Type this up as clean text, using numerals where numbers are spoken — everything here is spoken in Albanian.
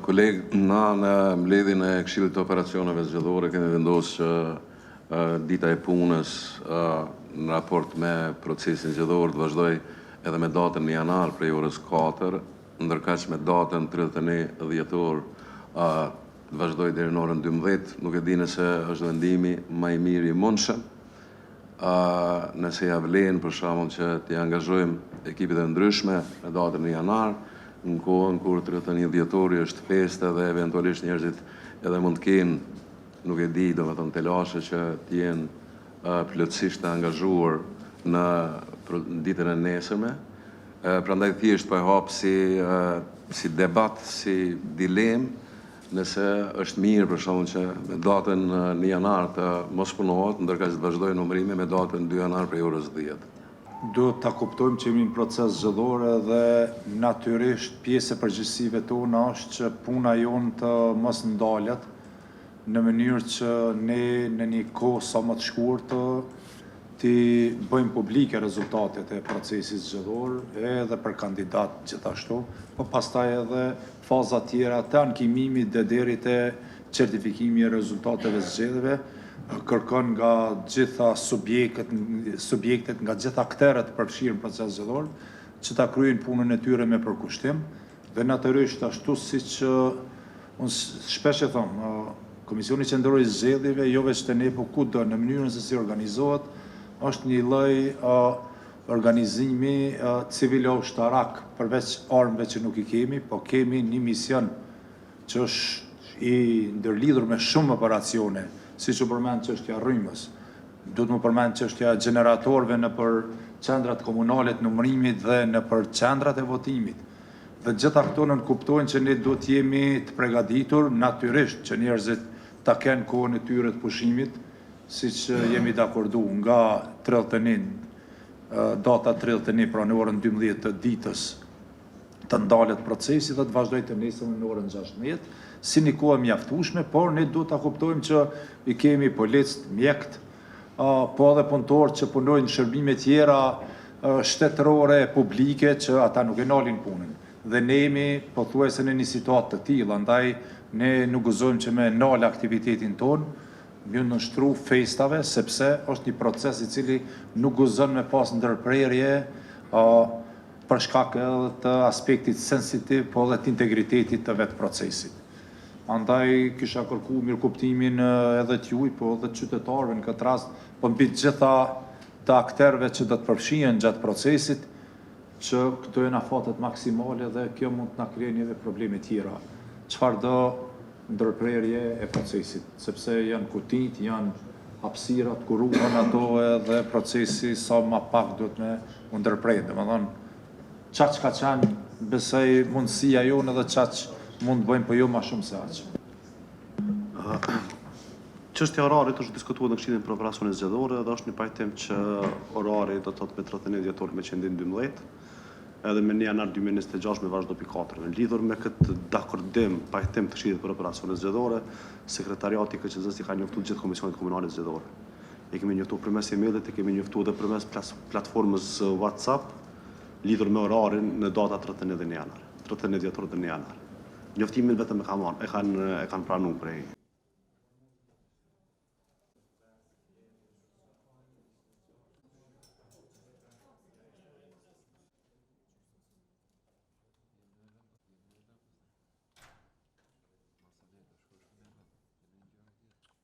Kolegë, na në mbledhjen e Këshillit të Operacioneve Zgjedhore kemi vendosur që dita e punës në raport me procesin zgjedhor të vazhdoj edhe me datën 1 janar prej orës 4, ndërkaq me datën 31 dhjetor të vazhdoj deri në orën 12. Nuk e di nëse është vendimi më i miri i mundshëm. Nëse ja vlen për shembull që t'i angazhojmë ekipet e ndryshme në datën 1 janar, në kohën kur 31 dhjetori është festë dhe eventualisht njerëzit edhe mund të kenë, nuk e di, domethënë telashe që t'jenë plotësisht të angazhuar në ditën e nesërme. Prandaj thjesht po e hap si debat, si dilemë, nëse është mirë për shkakun që me datën 1 janar të mos punohet, ndërkaq të vazhdojë numërimi me datën 2 janar prej orës 10. Duhet ta kuptojmë që jemi në proces zgjedhor dhe natyrisht pjesë e përgjegjësive tona është që puna jonë të mos ndalet në mënyrë që ne në një kohë sa më të shkurtë të bëjmë publike rezultatet e procesit zgjedhor edhe për kandidat gjithashtu, po pastaj edhe faza tjera të ankimimit dhe deri te certifikimi e rezultateve zgjedhjeve kërkon nga gjitha subjektet, nga gjitha aktorët përfshirë në proces zgjedhor, që ta kryejnë punën e tyre me përkushtim, dhe natyrisht ashtu siç unë shpesh e them, Komisioni Qendror i Zgjedhjeve, jo vetëm te ne, po kudo në mënyrën se si organizohet, është një lloj organizimi civilo-ushtarak, përveç armëve që nuk i kemi, po kemi një mision që është i ndërlidhur me shumë operacione, siç u përmend çështja e rrymës. Duhet më përmend çështja e gjeneratorëve në për qendrat komunale të numërimit dhe në për qendrat e votimit. Dhe gjitha këto nënkuptojnë që ne duhet jemi të përgatitur natyrisht që njerëzit ta kenë kohën e tyre të pushimit, siç jemi dakordu nga 31, data 31, pra në orën 12 të ditës të ndalet procesi dhe të vazhdoj të nesër në orën 16, si një kohë mjaftueshme, por ne duhet ta kuptojmë që i kemi policë, mjekët, po edhe punëtorë që punojnë në shërbime tjera shtetërore, publike, që ata nuk e nalin punën. Dhe ne jemi pothuajse në një situatë të tillë, andaj ne nuk gëzojmë që me nal aktivitetin tonë, mjë nështru festave, sepse është një proces i cili nuk gëzon me pas ndërprerje për shkak edhe të aspektit sensitiv, po edhe të integritetit të vetë procesit. Andaj kisha kërku mirëkuptimin edhe t'juj, po edhe qytetarëve në këtë rast, po mbi gjitha të akterëve që do të përfshihen gjatë procesit, që këto janë afatet maksimale dhe kjo mund të na krijojë edhe probleme tjera. Çfarëdo ndërprerje e procesit, sepse janë kutit, janë hapësirat ku ruhen ato edhe procesi sa më pak duhet me ndërprerje. Domethënë, çaq ka qenë besoj mundësia jonë edhe çaq mund të bëjmë, po jo më shumë se aq. Çështja e orarit është diskutuar në Këshillin për Operacione Zgjedhore dhe është një pajtim që orari do të thotë me 31 dhjetor me qendrim 12, edhe me 1 janar 2026 me vazhdo pi 4. Në lidhur me këtë dakordim, pajtim të Këshillit për Operacione Zgjedhore, sekretariati i KQZ-s i ka njoftuar gjithë komisionit komunale zgjedhore. E kemi njoftuar përmes e-mailit, e kemi njoftuar edhe përmes platformës WhatsApp, lidhur me orarin në data 31 janar, 31 dhjetor dhe 1 janar. Njoftimin vetëm e kanë pranuar prej